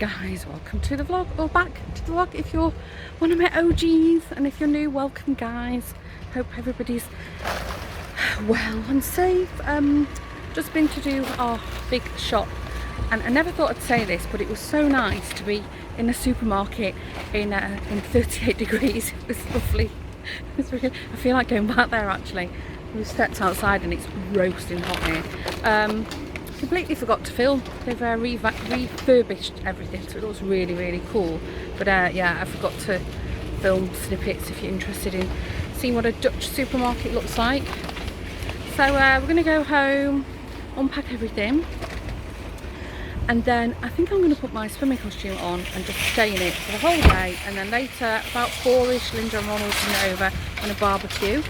Guys, welcome to the vlog, or back to the vlog if you're one of my OGs, and if you're new, welcome guys. Hope everybody's well and safe. Just been to do our big shop, and I never thought I'd say this, but it was so nice to be in a supermarket in 38 degrees. It was lovely. It's really, I feel like going back there actually. We stepped outside and it's roasting hot here. Completely forgot to film. They've refurbished everything, so it looks really, really cool. But yeah, I forgot to film snippets if you're interested in seeing what a Dutch supermarket looks like. So we're going to go home, unpack everything, and then I think I'm going to put my swimming costume on and just stay in it for the whole day. And then later, about 4ish, Linda and Ronald coming over on a barbecue.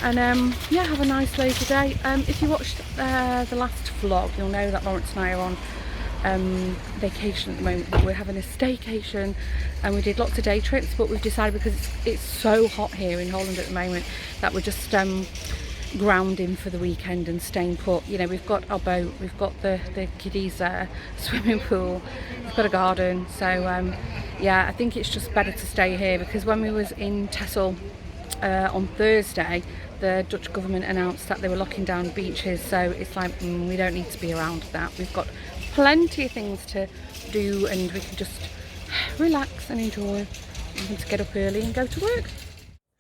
And yeah, have a nice lazy day. If you watched the last vlog, you'll know that Lawrence and I are on vacation at the moment, but we're having a staycation, and we did lots of day trips, but we've decided, because it's so hot here in Holland at the moment, that we're just grounding for the weekend and staying put. You know, we've got our boat, we've got the kiddies swimming pool, we've got a garden, so yeah, I think it's just better to stay here, because when we was in Texel on Thursday, the Dutch government announced that they were locking down beaches, so it's like we don't need to be around that. We've got plenty of things to do, and we can just relax and enjoy. We need to get up early and go to work.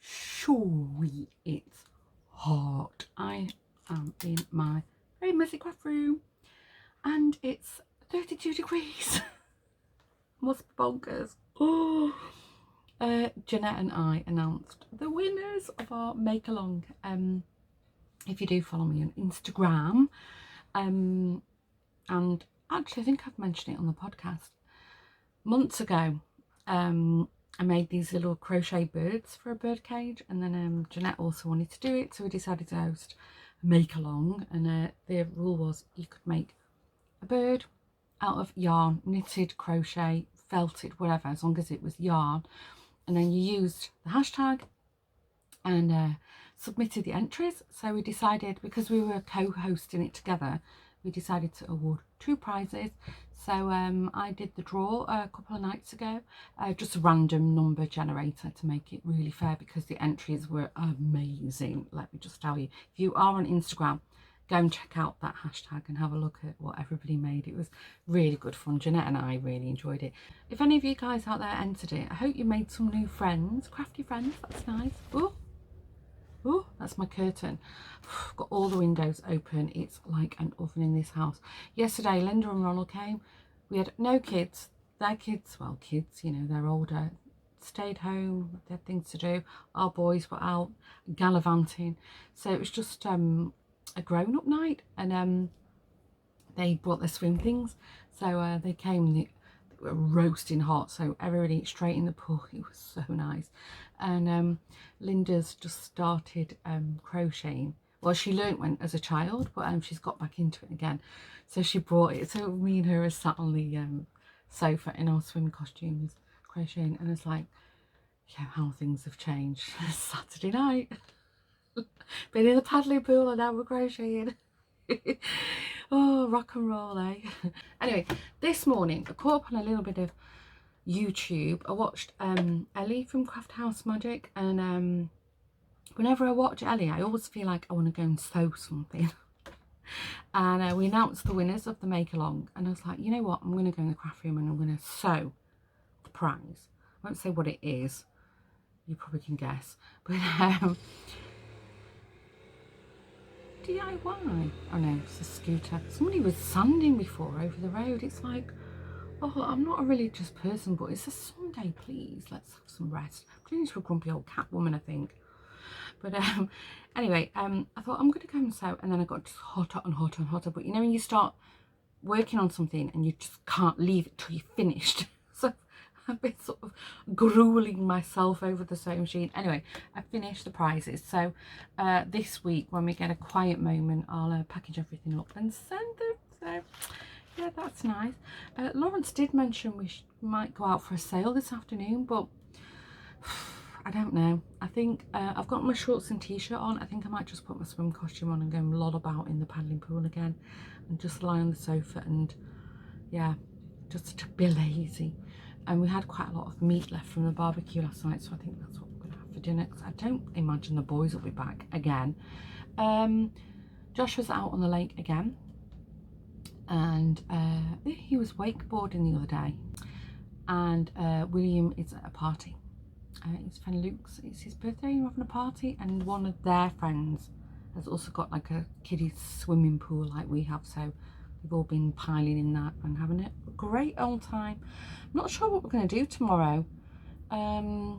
Surely it's hot. I am in my very messy craft room and it's 32 degrees. Must be bonkers. Oh. Jeanette and I announced the winners of our make along. If you do follow me on Instagram, and actually I think I've mentioned it on the podcast months ago. I made these little crochet birds for a bird cage, and then Jeanette also wanted to do it, so we decided to host a make along. And the rule was you could make a bird out of yarn, knitted, crochet, felted, whatever, as long as it was yarn. And then you used the hashtag and submitted the entries. So we decided, because we were co-hosting it together, we decided to award 2 prizes. So I did the draw a couple of nights ago, just a random number generator to make it really fair, because the entries were amazing. Let me just tell you, if you are on Instagram, go and check out that hashtag and have a look at what everybody made. It was really good fun. Jeanette and I really enjoyed it. If any of you guys out there entered it, I hope you made some new friends, crafty friends. That's nice. Oh, oh, that's my curtain. Got all the windows open. It's like an oven in this house. Yesterday, Linda and Ronald came. We had no kids. Their kids, well, kids, you know, they're older, stayed home, they had things to do. Our boys were out gallivanting. So it was just a grown-up night, and they brought their swim things, so they came and they were roasting hot, so everybody straight in the pool. It was so nice. And Linda's just started crocheting. Well, she learnt one as a child, but she's got back into it again, so she brought it. So me and her are sat on the sofa in our swim costumes crocheting, and it's like, yeah, how things have changed. Saturday night. Been in the paddling pool and now we're crocheting. Oh, rock and roll, eh? Anyway, this morning I caught up on a little bit of YouTube. I watched Ellie from Craft House Magic, and whenever I watch Ellie, I always feel like I want to go and sew something. And we announced the winners of the make along, and I was like, you know what, I'm going to go in the craft room and I'm going to sew the prize. I won't say what it is, you probably can guess, but DIY. Oh no, it's a scooter. Somebody was sanding before over the road. It's like, oh, I'm not a religious person, but it's a Sunday, please. Let's have some rest. I'm turning into a grumpy old cat woman, I think. But anyway, I thought I'm going to go and sew, and then I got just hotter and hotter and hotter. But you know, when you start working on something and you just can't leave it till you're finished. So I've been sort of grueling myself over the sewing machine. Anyway, I finished the prizes. So this week, when we get a quiet moment, I'll package everything up and send them. So yeah, that's nice. Lawrence did mention we might go out for a sail this afternoon, but I don't know. I think I've got my shorts and t-shirt on. I think I might just put my swim costume on and go and loll about in the paddling pool again, and just lie on the sofa and, yeah, just to be lazy. And we had quite a lot of meat left from the barbecue last night, so I think that's what we're going to have for dinner, because I don't imagine the boys will be back again. Josh was out on the lake again, and he was wakeboarding the other day, and William is at a party. His friend Luke's, it's his birthday, we're having a party, and one of their friends has also got like a kiddie swimming pool like we have, so we've all been piling in that and having a great old time. I'm not sure what we're going to do tomorrow. I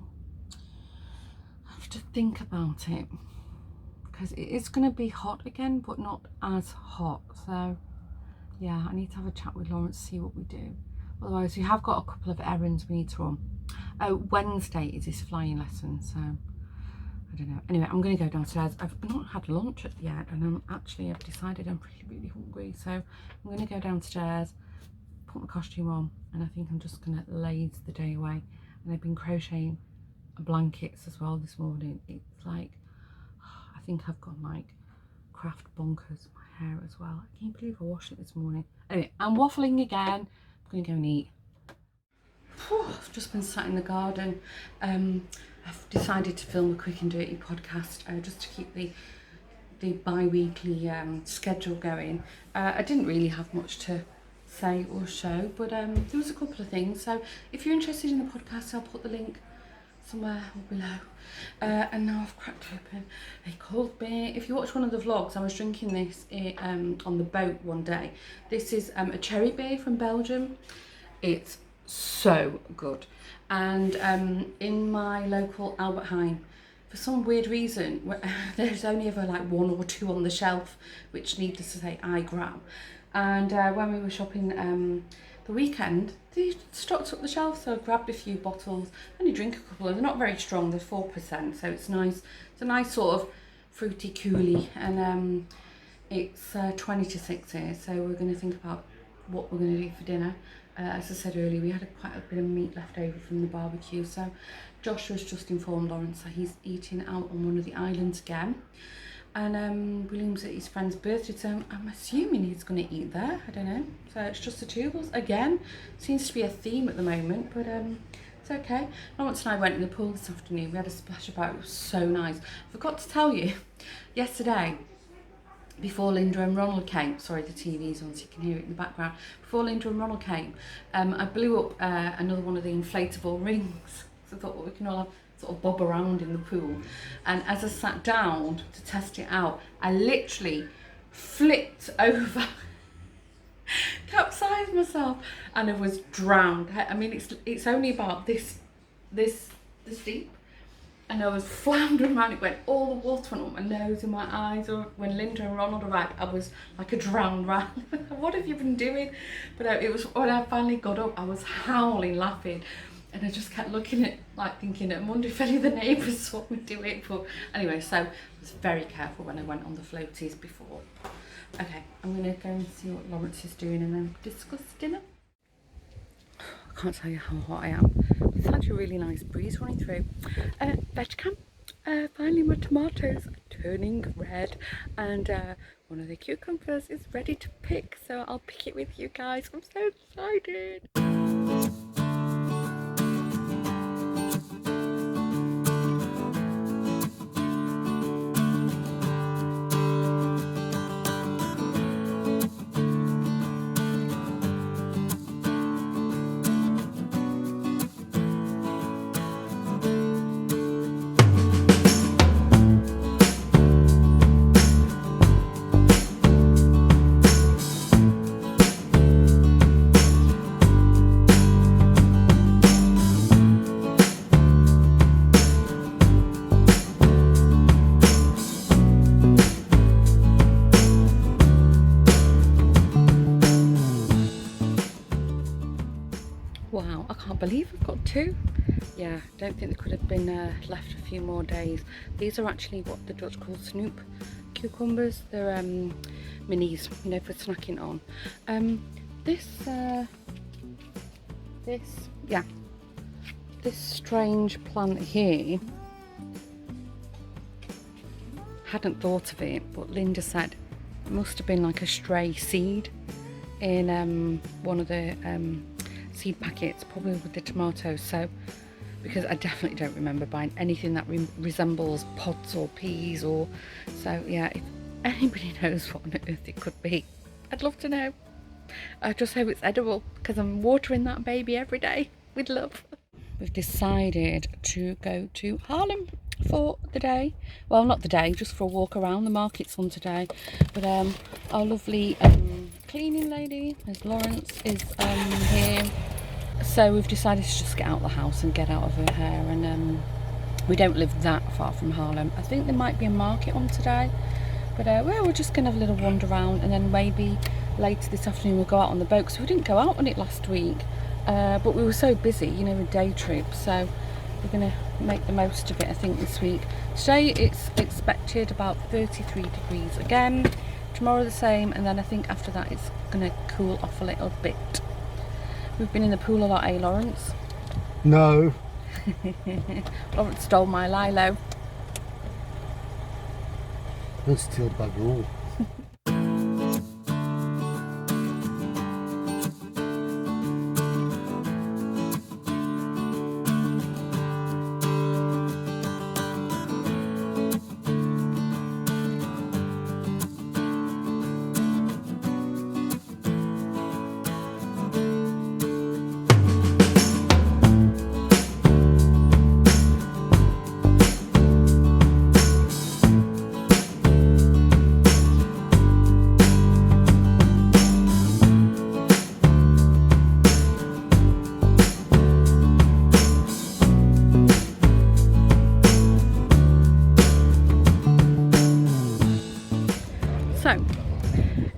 have to think about it, because it is going to be hot again, but not as hot. So yeah, I need to have a chat with Lawrence, see what we do. Otherwise, we have got a couple of errands we need to run. Wednesday is his flying lesson, so I don't know. Anyway, I'm going to go downstairs. I've not had lunch yet, and I've decided I'm really hungry, so I'm going to go downstairs, put my costume on, and I think I'm just going to laze the day away. And I've been crocheting blankets as well this morning. It's like, I think I've got like craft bonkers my hair as well. I can't believe I washed it this morning. Anyway, I'm waffling again. I'm going to go and eat. I've just been sat in the garden. I've decided to film a quick and dirty podcast just to keep the bi-weekly schedule going. I didn't really have much to say or show, but there was a couple of things. So if you're interested in the podcast, I'll put the link somewhere below. And now I've cracked open a cold beer. If you watch one of the vlogs, I was drinking this on the boat one day. This is a cherry beer from Belgium. It's so good. And in my local Albert Heijn, for some weird reason, there's only ever like one or two on the shelf, which needless to say I grab. And when we were shopping the weekend, they stocked up the shelf, so I grabbed a few bottles. I only drink a couple, and they're not very strong, they're 4%, so it's nice. It's a nice sort of fruity coolie, and it's 20 to 6 here, so we're going to think about what we're going to do for dinner. As I said earlier, we had quite a bit of meat left over from the barbecue, so Joshua's just informed Lawrence that he's eating out on one of the islands again. And William's at his friend's birthday, so I'm assuming he's going to eat there. I don't know. So it's just the two of us again. Seems to be a theme at the moment, but it's okay. Lawrence and I went in the pool this afternoon. We had a splash about. It was so nice. I forgot to tell you, yesterday, before Linda and Ronald came, sorry, the TV's on so you can hear it in the background. Before Linda and Ronald came, I blew up another one of the inflatable rings. So I thought, well, we can all have sort of bob around in the pool. And as I sat down to test it out, I literally flipped over, capsized myself, and I was drowned. I mean, it's only about this deep. And I was floundering around. It went, all the water went up my nose and my eyes. Or when Linda and Ronald arrived, I was like a drowned rat. What have you been doing? But it was when I finally got up, I was howling, laughing. And I just kept looking at, like thinking, I wonder if any of the neighbours saw me do it. But anyway, so I was very careful when I went on the floaties before. Okay, I'm going to go and see what Lawrence is doing and then discuss dinner. I can't tell you how hot I am. It's actually a really nice breeze running through. Veg cam. Finally my tomatoes are turning red, and one of the cucumbers is ready to pick, so I'll pick it with you guys. I'm so excited. Wow, I can't believe I've got two. Yeah, don't think they could have been left a few more days. These are actually what the Dutch call snoep cucumbers. They're minis, you know, for snacking on. This strange plant here, hadn't thought of it, but Linda said it must have been like a stray seed in one of the seed packets, probably with the tomatoes. So, because I definitely don't remember buying anything that resembles pods or peas or, so yeah, if anybody knows what on earth it could be, I'd love to know. I just hope it's edible, because I'm watering that baby every day with love. We've decided to go to Haarlem for the day. Well, not the day, just for a walk around. The market's on today, but our lovely cleaning lady, Ms. Lawrence, is here. So we've decided to just get out of the house and get out of her hair, and we don't live that far from Haarlem. I think there might be a market on today, but well, we're just going to have a little wander around, and then maybe later this afternoon we'll go out on the boat, because we didn't go out on it last week, but we were so busy, you know, with day trips, so we're going to make the most of it, I think, this week. Today it's expected about 33 degrees again, tomorrow the same, and then I think after that it's going to cool off a little bit. We've been in the pool a lot, eh, Lawrence? No. Lawrence stole my lilo. Don't steal bugger all. So,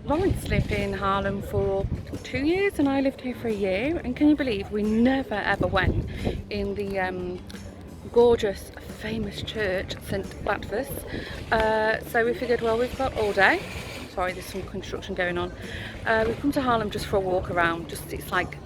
Lawrence lived in Haarlem for 2 years and I lived here for a year, and can you believe we never ever went in the gorgeous famous church St. Aalsmeer. So we figured, well, we've got all day. Sorry, there's some construction going on. We've come to Haarlem just for a walk around, just it's like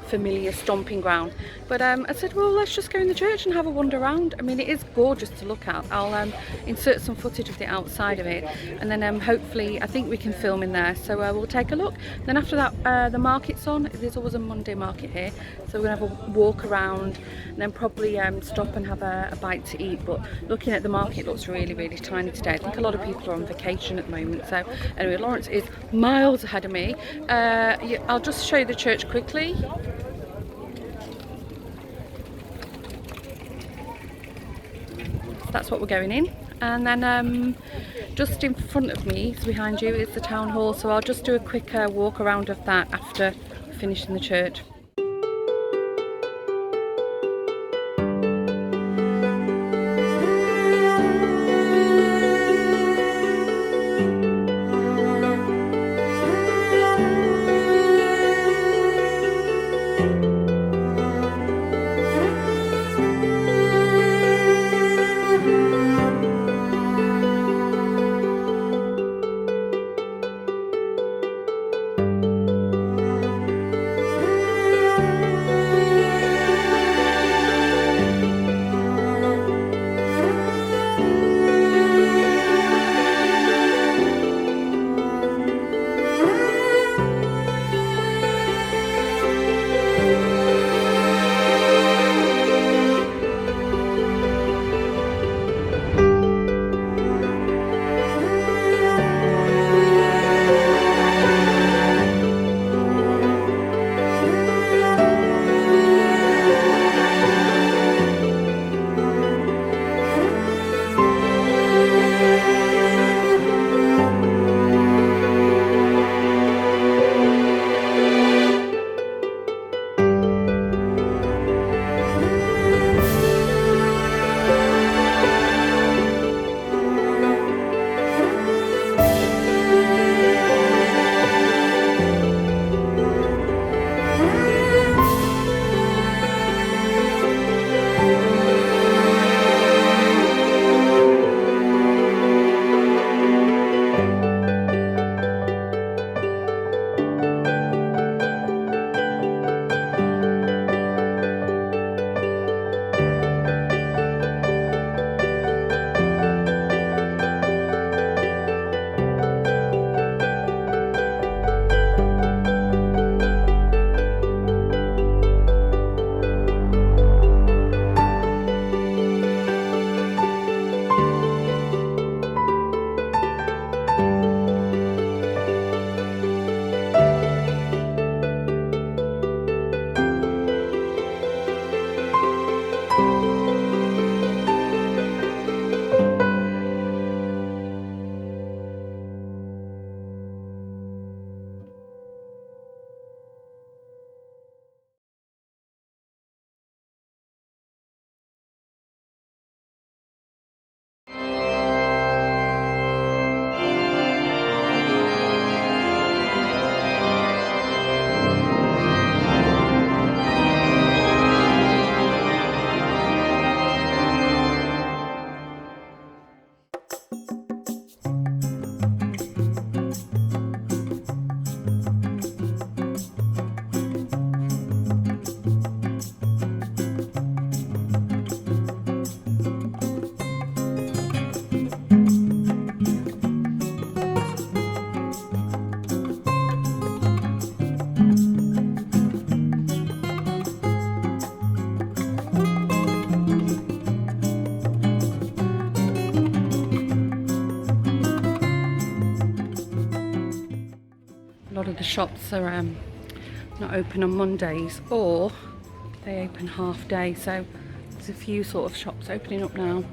familiar stomping ground, but I said, well, let's just go in the church and have a wander around. I mean, it is gorgeous to look at. I'll insert some footage of the outside of it, and then hopefully I think we can film in there, so we'll take a look. Then after that the market's on. There's always a Monday market here, so we're gonna have a walk around and then probably stop and have a bite to eat. But looking at the market, looks really, really tiny today. I think a lot of people are on vacation at the moment. So anyway, Lawrence is miles ahead of me. I'll just show you the church quickly. That's what we're going in, and then just in front of me, so behind you, is the town hall, so I'll just do a quick walk around of that after finishing the church. lot of the shops are not open on Mondays, or they open half day, so there's a few sort of shops opening up now.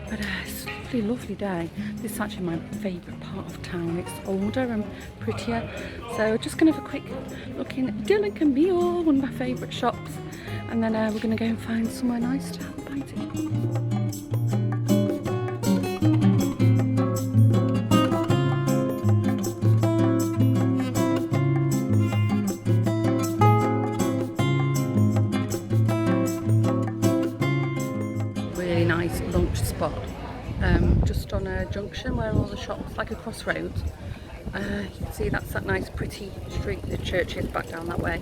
But it's a lovely, lovely day. This is actually my favourite part of town. It's older and prettier. So just going to have a quick look in Dylan Camille, one of my favourite shops, and then we're going to go and find somewhere nice to have a bite to eat. Lunch spot just on a junction where all the shops, like a crossroads. You can see that's that nice pretty street. The church is back down that way,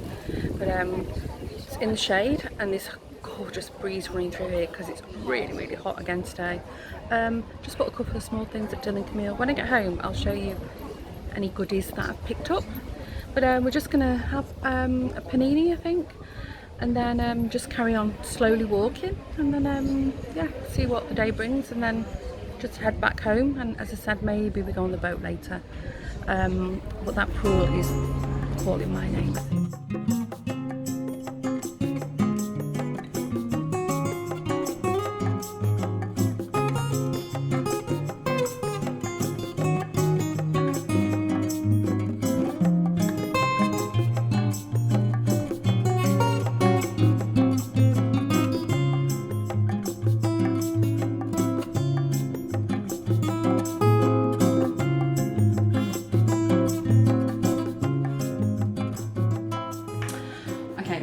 but it's in the shade and this gorgeous breeze running through here because it's really, really hot again today. Just bought a couple of small things at Dylan Camille. When I get home I'll show you any goodies that I've picked up, but we're just gonna have a panini, I think, and then just carry on slowly walking, and then yeah, see what the day brings, and then just head back home. And as I said, maybe we go on the boat later, but that pool is calling my name, I think.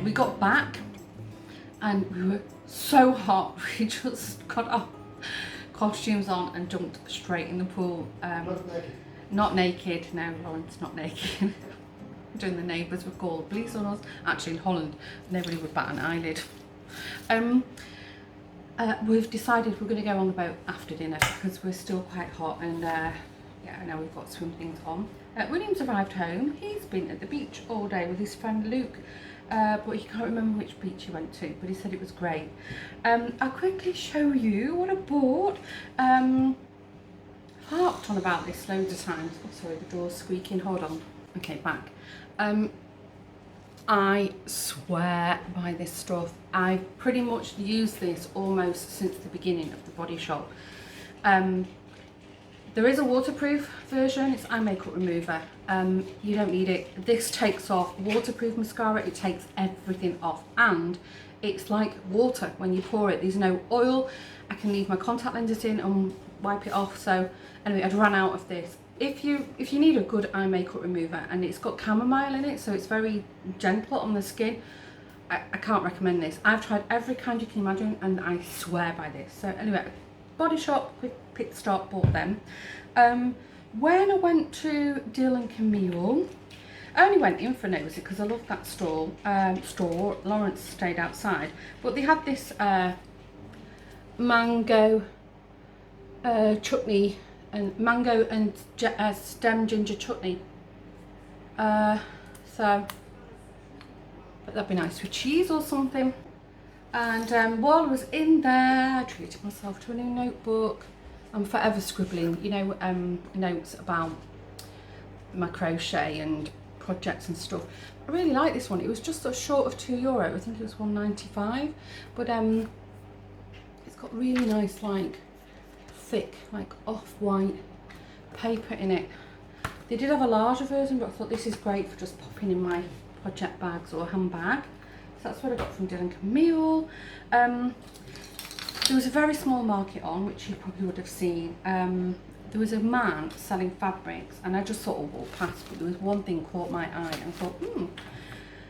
We got back and we were so hot, we just got our costumes on and jumped straight in the pool. Not naked, no, Lauren's not naked. Doing the neighbours were called police on us. Actually in Holland nobody would bat an eyelid. We've decided we're going to go on the boat after dinner because we're still quite hot, and yeah, now we've got swim things on. William's arrived home. He's been at the beach all day with his friend Luke. But he can't remember which beach he went to, but he said it was great. I'll quickly show you what I bought. Harped on about this loads of times. Oh, sorry, the door's squeaking, hold on. Okay, back. I swear by this stuff. I've pretty much used this almost since the beginning of the Body Shop. There is a waterproof version, it's eye makeup remover. You don't need it. This takes off waterproof mascara, it takes everything off, and it's like water when you pour it. There's no oil. I can leave my contact lenses in and wipe it off. So anyway, I'd run out of this. If you need a good eye makeup remover, and it's got chamomile in it, so it's very gentle on the skin, I can't recommend this. I've tried every kind you can imagine and I swear by this. So anyway, Body Shop, quick pit stop, bought them. When I went to Dylan Camille, I only went in for nosy because I love that store. Lawrence stayed outside, but they had this mango chutney, and mango and stem ginger chutney. So, but that'd be nice with cheese or something. And while I was in there, I treated myself to a new notebook. I'm forever scribbling, you know, notes about my crochet and projects and stuff. I really like this one. It was just short of €2. I think it was £1.95, but it's got really nice, like thick, like off-white paper in it. They did have a larger version, but I thought this is great for just popping in my project bags or handbag. So that's what I got from Dylan Camille. There was a very small market on, which you probably would have seen. There was a man selling fabrics, and I just sort of walked past, but there was one thing caught my eye, and I thought,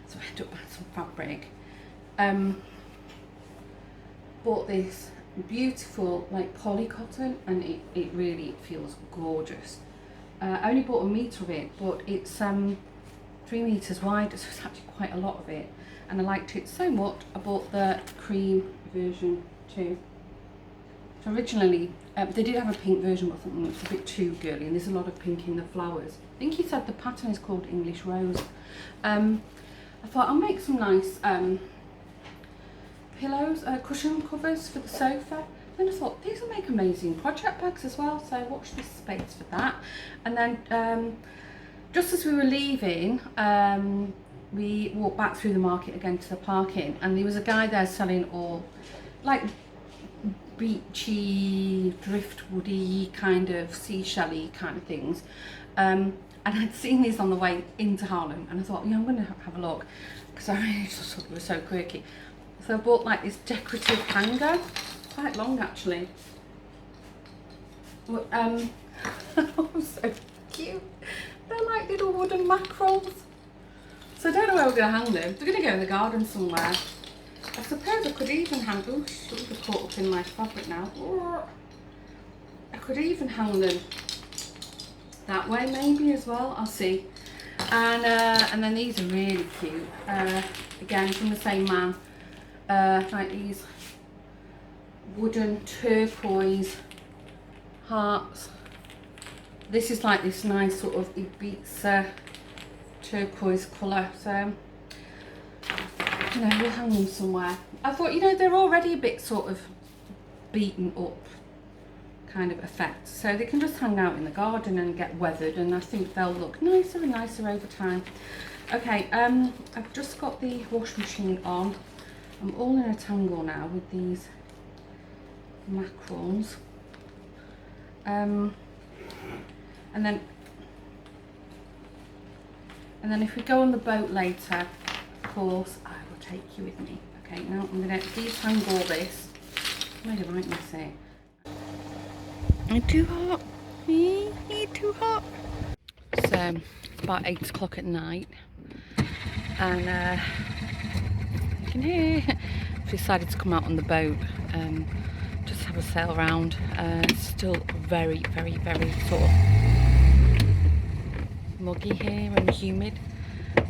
So I ended up buying some fabric. Bought this beautiful, like, poly cotton, and it really feels gorgeous. I only bought a metre of it, but it's 3 meters wide, so it's actually quite a lot of it, and I liked it so much I bought the cream version too. So originally they did have a pink version, but I thought it's a bit too girly, and there's a lot of pink in the flowers. I think he said the pattern is called English Rose. I thought I'll make some nice pillows, cushion covers for the sofa. Then I thought these will make amazing project bags as well, so watch this space for that. And then just as we were leaving, we walked back through the market again to the parking, and there was a guy there selling all like beachy, driftwoody kind of seashell-y kind of things. And I'd seen these on the way into Haarlem, and I thought, yeah, I'm going to have a look because I really just thought they were so quirky. So I bought like this decorative hanger, quite long actually. But, oh, so cute. They're like little wooden mackerels. So I don't know where we're going to hang them. They're going to go in the garden somewhere. I suppose I could even hang, oh, should have caught up in my fabric now. I could even hang them that way maybe as well, I'll see. And then these are really cute, again from the same man, like these wooden turquoise hearts. This is like this nice sort of Ibiza turquoise colour, so you know, we'll hang them somewhere. I thought, you know, they're already a bit sort of beaten up kind of effect, so they can just hang out in the garden and get weathered, and I think they'll look nicer and nicer over time. Okay, I've just got the washing machine on. I'm all in a tangle now with these mackerels. And then if we go on the boat later, of course, I will take you with me. Okay, now I'm going to detangle this. I made a right mess here. It's too hot. It's too hot. So, about 8 o'clock at night. And you can hear, I've decided to come out on the boat. Just have a sail around. It's still very, very, very sort of muggy here and humid,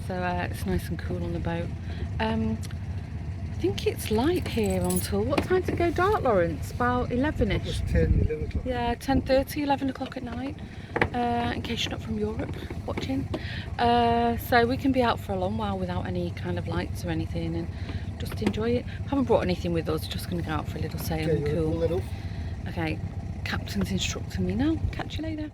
so it's nice and cool on the boat. I think it's light here until, what time does it go dark, Lawrence? About 11ish? 10, 11 o'clock. Yeah, 10:30, 11 o'clock at night, in case you're not from Europe watching. So we can be out for a long while without any kind of lights or anything and just enjoy it. Haven't brought anything with us, just going to go out for a little sail and cool. Okay, captain's instructing me now. Catch you later.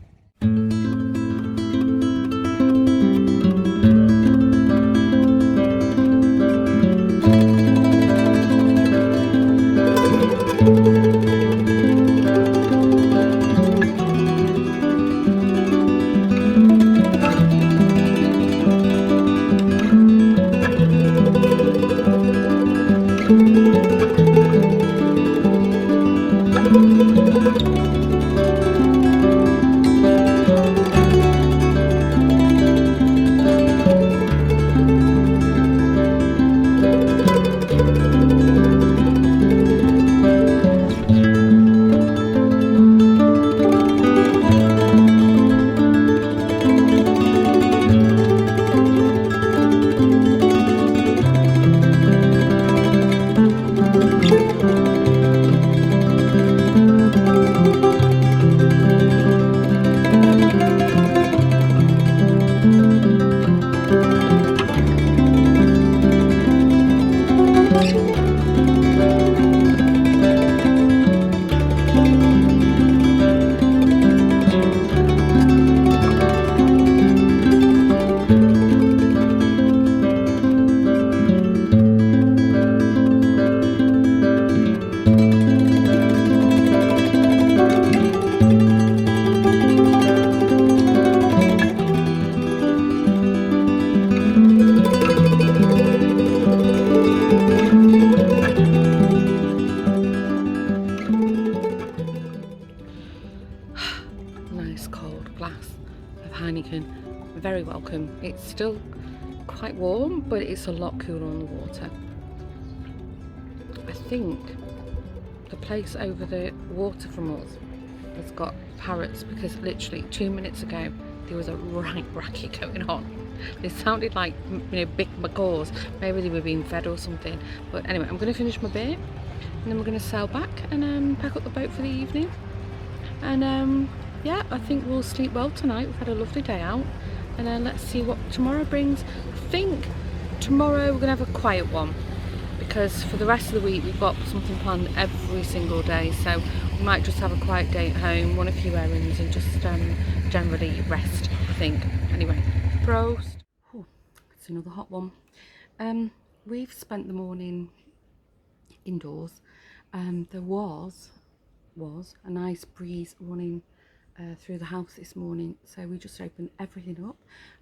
Very welcome. It's still quite warm, but it's a lot cooler on the water. I think the place over the water from us has got parrots, because literally 2 minutes ago there was a right racket going on. They sounded like, you know, big macaws. Maybe they were being fed or something. But anyway, I'm going to finish my bit and then we're going to sail back and pack up the boat for the evening. And yeah, I think we'll sleep well tonight. We've had a lovely day out. And then let's see what tomorrow brings. I think tomorrow we're going to have a quiet one, because for the rest of the week we've got something planned every single day. So we might just have a quiet day at home, run a few errands and just generally rest, I think. Anyway, prost. Ooh, it's another hot one. We've spent the morning indoors. There was a nice breeze running through the house this morning, so we just opened everything up.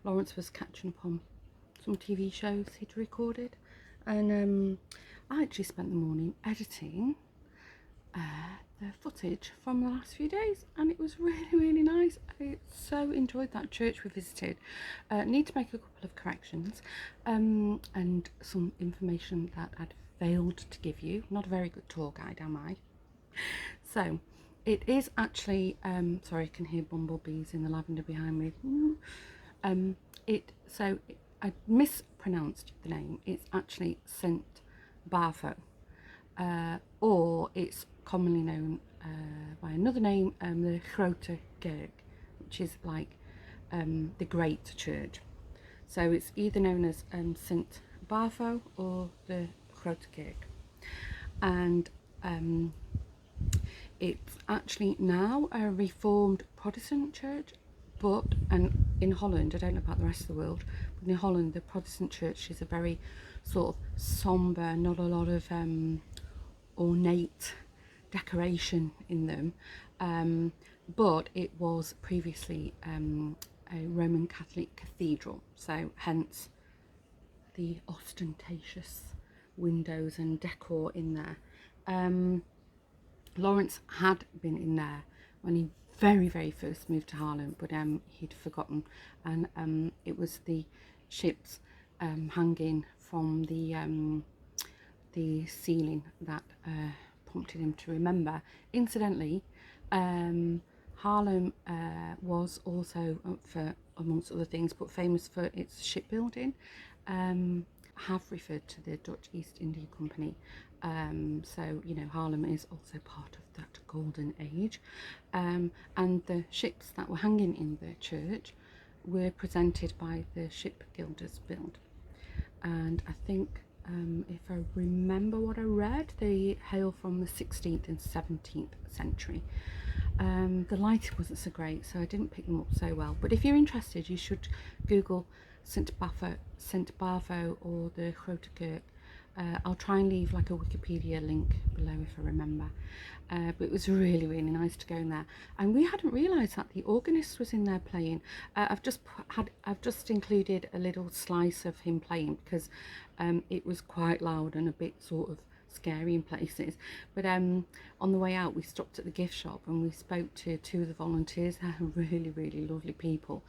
Lawrence was catching up on some TV shows he'd recorded, and I actually spent the morning editing the footage from the last few days, and it was really nice. I so enjoyed that church we visited. Need to make a couple of corrections and some information that I'd failed to give you. Not a very good tour guide, am I? So it is actually sorry, I can hear bumblebees in the lavender behind me. I mispronounced the name. It's actually St. Bartho, or it's commonly known by another name, the Grote Kerk, which is like the Great Church. So it's either known as St. Bartho or the Grote Kerk, and it's actually now a Reformed Protestant church. But, and in Holland, I don't know about the rest of the world, but in Holland the Protestant church is a very sort of sombre, not a lot of ornate decoration in them, but it was previously a Roman Catholic cathedral, so hence the ostentatious windows and decor in there. Lawrence had been in there when he very first moved to Haarlem, but he'd forgotten, and it was the ships hanging from the ceiling that prompted him to remember. Incidentally, Haarlem was also, for amongst other things, but famous for its shipbuilding. Have referred to the Dutch East India Company, so you know Haarlem is also part of that golden age, and the ships that were hanging in the church were presented by the Ship Gilders Bild, and I think if I remember what I read, they hail from the 16th and 17th century. The lighting wasn't so great, so I didn't pick them up so well, but if you're interested you should Google St. Bartho or the Grote Kerk. I'll try and leave like a Wikipedia link below if I remember, but it was really nice to go in there, and we hadn't realised that the organist was in there playing. I've just included a little slice of him playing because it was quite loud and a bit sort of scary in places, but on the way out we stopped at the gift shop and we spoke to two of the volunteers. They're really lovely people,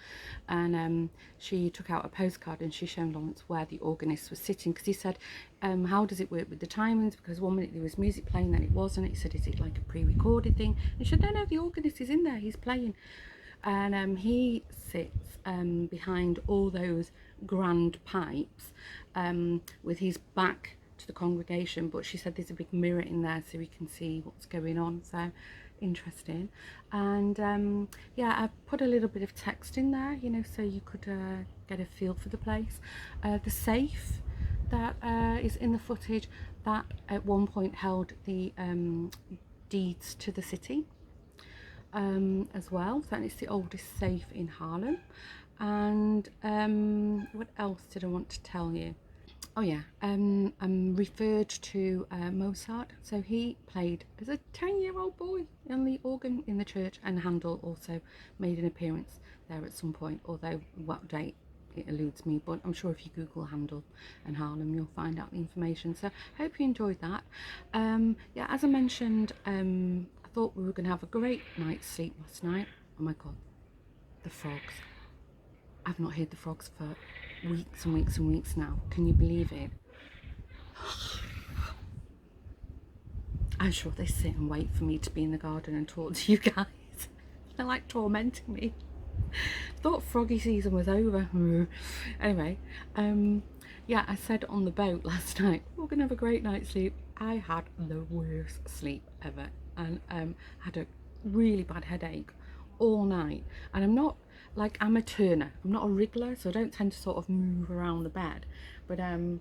and she took out a postcard and she showed Lawrence where the organist was sitting, because he said, how does it work with the timings, because one minute there was music playing, then it wasn't. He said, is it like a pre-recorded thing? And she said, no, the organist is in there, he's playing, and he sits behind all those grand pipes with his back to the congregation, but she said there's a big mirror in there so we can see what's going on, so interesting. And yeah, I put a little bit of text in there, you know, so you could get a feel for the place. The safe that is in the footage, that at one point held the deeds to the city as well, so it's the oldest safe in Haarlem. And what else did I want to tell you? Oh yeah, I'm referred to Mozart. So he played as a 10-year-old boy on the organ in the church, and Handel also made an appearance there at some point, although what date it eludes me, but I'm sure if you Google Handel and Haarlem you'll find out the information. So I hope you enjoyed that. Yeah, as I mentioned, I thought we were going to have a great night's sleep last night. Oh my god, the frogs. I've not heard the frogs for weeks and weeks now. Can you believe it? I'm sure they sit and wait for me to be in the garden and talk to you guys. They're like tormenting me. Thought froggy season was over. Anyway, yeah, I said on the boat last night we're gonna have a great night's sleep. I had the worst sleep ever, and had a really bad headache all night. And I'm not like, I'm a turner, I'm not a wriggler, so I don't tend to sort of move around the bed, but I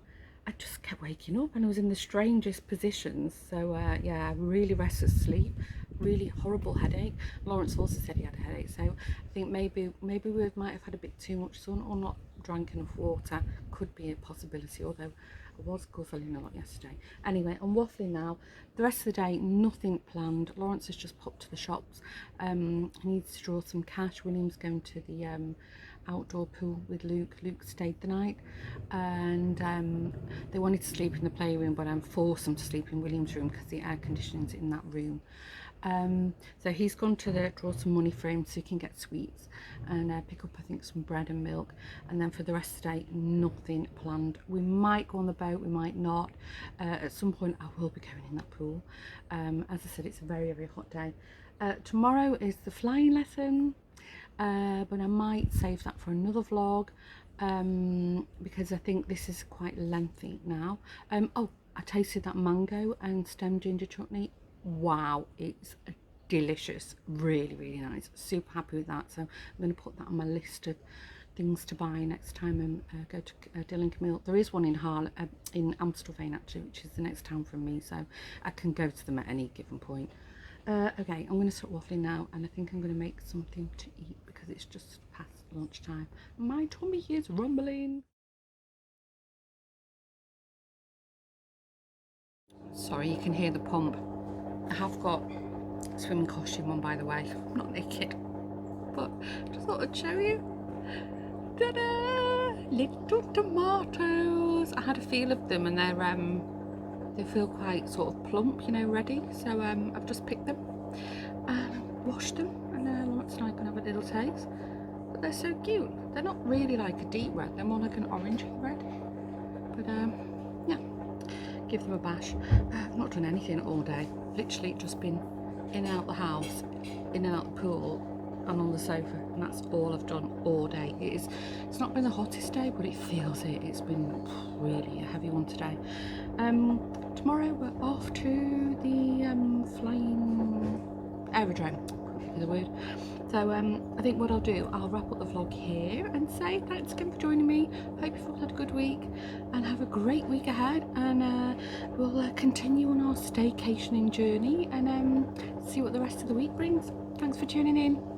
just kept waking up and I was in the strangest positions. So yeah, really restless sleep, really horrible headache. Lawrence also said he had a headache, so I think maybe we might have had a bit too much sun or not drank enough water. Could be a possibility, although I was guzzling a lot yesterday. Anyway, I'm waffling now. The rest of the day, nothing planned. Lawrence has just popped to the shops. He needs to draw some cash. William's going to the outdoor pool with Luke. Luke stayed the night, and they wanted to sleep in the playroom, but I forced them to sleep in William's room because the air conditioning's in that room. So he's gone to draw some money for him so he can get sweets and pick up, I think, some bread and milk. And then for the rest of the day, nothing planned. We might go on the boat, we might not. At some point I will be going in that pool. As I said, it's a very, very hot day. Tomorrow is the flying lesson, but I might save that for another vlog, because I think this is quite lengthy now. Oh, I tasted that mango and stem ginger chutney. Wow, it's delicious, really, really nice. Super happy with that. So I'm going to put that on my list of things to buy next time I go to Dylan Camille. There is one in Haarlem, in Amstelveen actually, which is the next town from me, so I can go to them at any given point. Okay, I'm going to start waffling now, and I think I'm going to make something to eat because it's just past lunchtime. My tummy is rumbling. Sorry, you can hear the pump. I have got a swimming costume on, by the way. I'm not naked, but just thought I'd show you. Ta-da! Little tomatoes. I had a feel of them, and they feel quite sort of plump, you know, ready. So I've just picked them and washed them, and Lawrence and I can have a little taste. But they're so cute. They're not really like a deep red. They're more like an orangey red. But yeah, give them a bash. I've not done anything all day. Literally just been in and out the house, in and out the pool, and on the sofa, and that's all I've done all day. It's not been the hottest day, but it feels it. It's been really a heavy one today. Tomorrow we're off to the flying aerodrome, couldn't think of the word. So I think what I'll do, I'll wrap up the vlog here and say thanks again for joining me. Hope you've all had a good week and have a great week ahead, and we'll continue on our staycationing journey and see what the rest of the week brings. Thanks for tuning in.